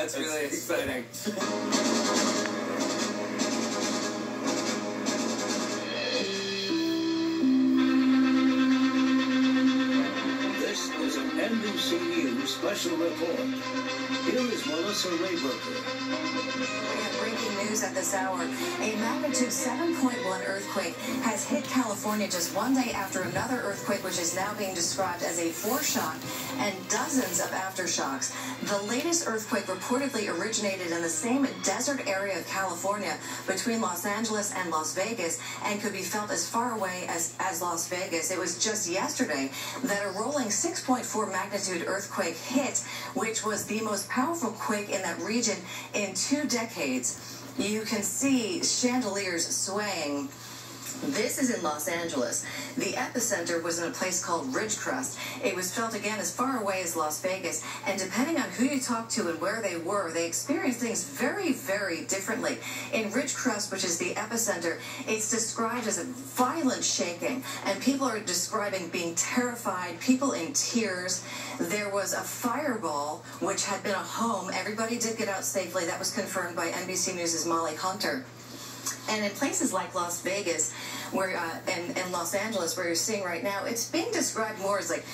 That's really exciting. This is an NBC News special report. Here is Melissa Rayberger. We have breaking news at this hour. A magnitude 7.1 earthquake has hit California just one day after another earthquake, which is now being described as a foreshock, and dozens of aftershocks. The latest earthquake reportedly originated in the same desert area of California between Los Angeles and Las Vegas and could be felt as far away as Las Vegas. It was just yesterday that a rolling 6.4 magnitude earthquake hit, which was the most powerful quake in that region in 2 decades. You can see chandeliers swaying. This is in Los Angeles. The epicenter was in a place called Ridgecrest. It was felt again as far away as Las Vegas, and depending on who you talk to and where they were, they experienced things very, very differently. In Ridgecrest, which is the epicenter, it's described as a violent shaking, and people are describing being terrified, people in tears. There was a fireball, which had been a home. Everybody did get out safely. That was confirmed by NBC News' Molly Hunter. And in places like Las Vegas, where and Los Angeles, where you're seeing right now, it's being described more as like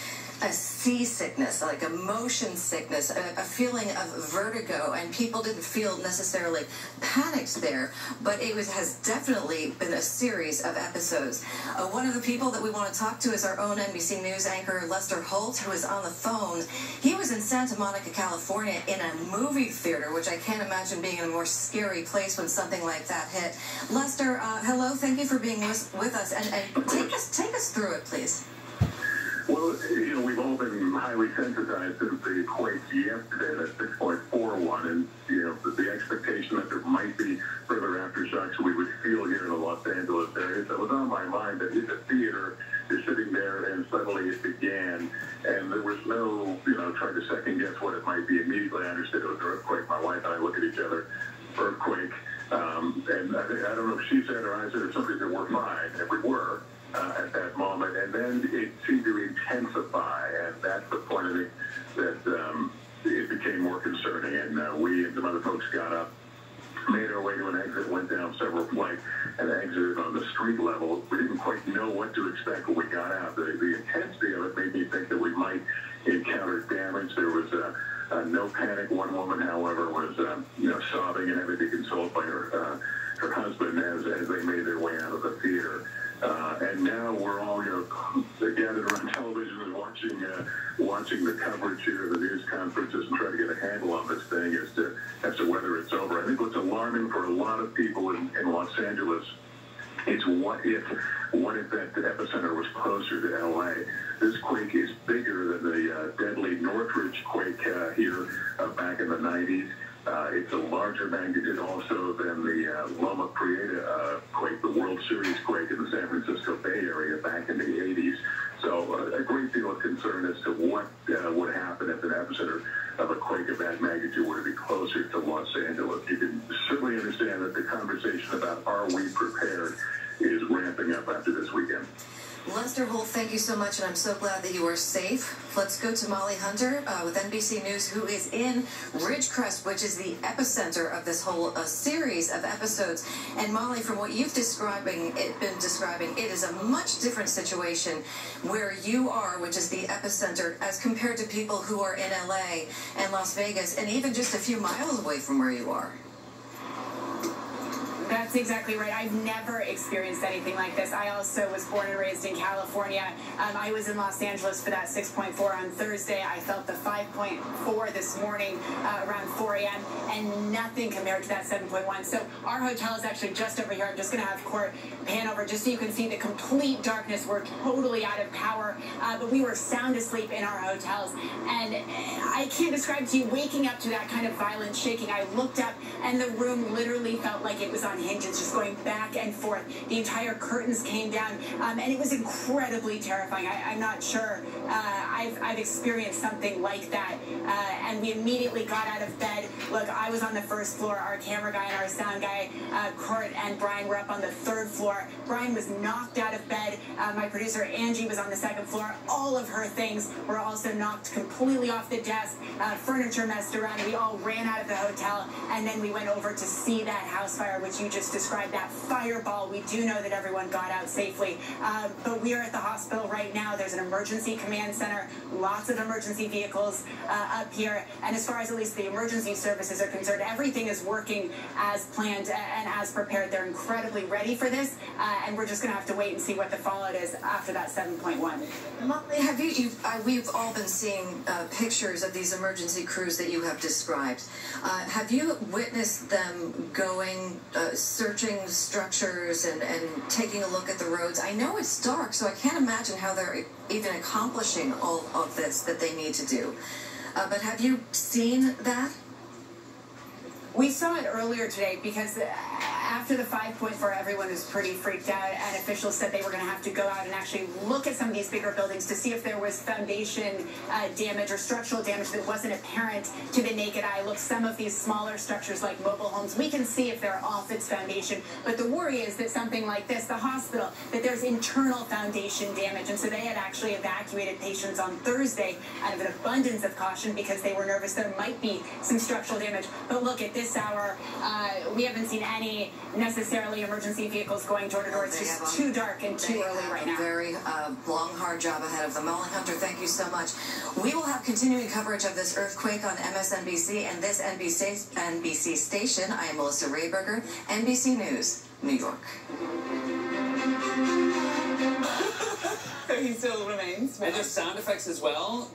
a seasickness, like a motion sickness, a feeling of vertigo, and people didn't feel necessarily panicked there, but it has definitely been a series of episodes. One of the people that we want to talk to is our own NBC News anchor, Lester Holt, who is on the phone. He was in Santa Monica, California, in a movie theater, which I can't imagine being in a more scary place when something like that hit. Lester, hello, thank you for being with us, and take us through it, please. Well, we've all been highly sensitized since the quake yesterday, that 6.41, and, the expectation that there might be further aftershocks we would feel here in the Los Angeles area. So it was on my mind that in the theater, you're sitting there and suddenly it began, and there was no, trying to second guess what it might be. Immediately I understood it was an earthquake. My wife and I look at each other, earthquake, and I don't know if she said or I said or somebody said we're fine, and we were. At that moment, and then it seemed to intensify, and that's the point of it that it became more concerning. And we and some other folks got up, made our way to an exit, went down several flights, and exited on the street level. We didn't quite know what to expect when we got out. The intensity of it made me think that we might encounter damage. There was no panic. One woman, however, was sobbing and having to be consoled by her husband as they made their way out of the theater. And now we're all, gathered around television and watching the coverage here, the news conferences, and trying to get a handle on this thing as to whether it's over. I think what's alarming for a lot of people in Los Angeles is what if that epicenter was closer to L.A. This quake is bigger than the deadly Northridge quake here back in the 90s. It's a larger magnitude also than the Loma Prieta quake, the World Series quake in the San Francisco Bay Area back in the 80s. So a great deal of concern as to what would happen if an epicenter of a quake of that magnitude were to be closer to Los Angeles. You can certainly understand that the conversation about are we prepared is ramping up after this weekend. Lester Holt, thank you so much, and I'm so glad that you are safe. Let's go to Molly Hunter with NBC News, who is in Ridgecrest, which is the epicenter of this whole series of episodes. And Molly, from what you've been describing, it is a much different situation where you are, which is the epicenter, as compared to people who are in LA and Las Vegas, and even just a few miles away from where you are. That's exactly right. I've never experienced anything like this. I also was born and raised in California. I was in Los Angeles for that 6.4 on Thursday. I felt the 5.4 this morning around 4 a.m. and nothing compared to that 7.1. So our hotel is actually just over here. I'm just going to have Court pan over just so you can see the complete darkness. We're totally out of power, but we were sound asleep in our hotels. And I can't describe to you waking up to that kind of violent shaking. I looked up and the room literally felt like it was on on hinges, just going back and forth. The entire curtains came down, and it was incredibly terrifying. I'm not sure I've experienced something like that. And we immediately got out of bed. Look, I was on the first floor. Our camera guy and our sound guy, Kurt and Brian, were up on the third floor. Brian was knocked out of bed. My producer, Angie, was on the second floor. All of her things were also knocked completely off the desk. Furniture messed around. We all ran out of the hotel, and then we went over to see that house fire, which you just described, that fireball. We do know that everyone got out safely, but we are at the hospital right now. There's an emergency command center, lots of emergency vehicles up here, and as far as at least the emergency services are concerned, everything is working as planned and as prepared. They're incredibly ready for this, and we're just going to have to wait and see what the fallout is after that 7.1. Molly, have we've all been seeing pictures of these emergency crews that you have described. Have you witnessed them going, searching structures and taking a look at the roads? I know it's dark, so I can't imagine how they're even accomplishing all of this that they need to do. But have you seen that? We saw it earlier today because after the 5.4, everyone was pretty freaked out, and officials said they were going to have to go out and actually look at some of these bigger buildings to see if there was foundation damage or structural damage that wasn't apparent to the naked eye. Look, some of these smaller structures like mobile homes, we can see if they're off its foundation, but the worry is that something like this, the hospital, that there's internal foundation damage, and so they had actually evacuated patients on Thursday out of an abundance of caution because they were nervous there might be some structural damage. But look, at this hour, we haven't seen any necessarily emergency vehicles going door to door. It's just too dark and too early right now. A very long, hard job ahead of them. Molly Hunter, thank you so much. We will have continuing coverage of this earthquake on MSNBC and this NBC station. I am Melissa Rayberger, NBC News, New York. So he still remains. And there's sound effects as well.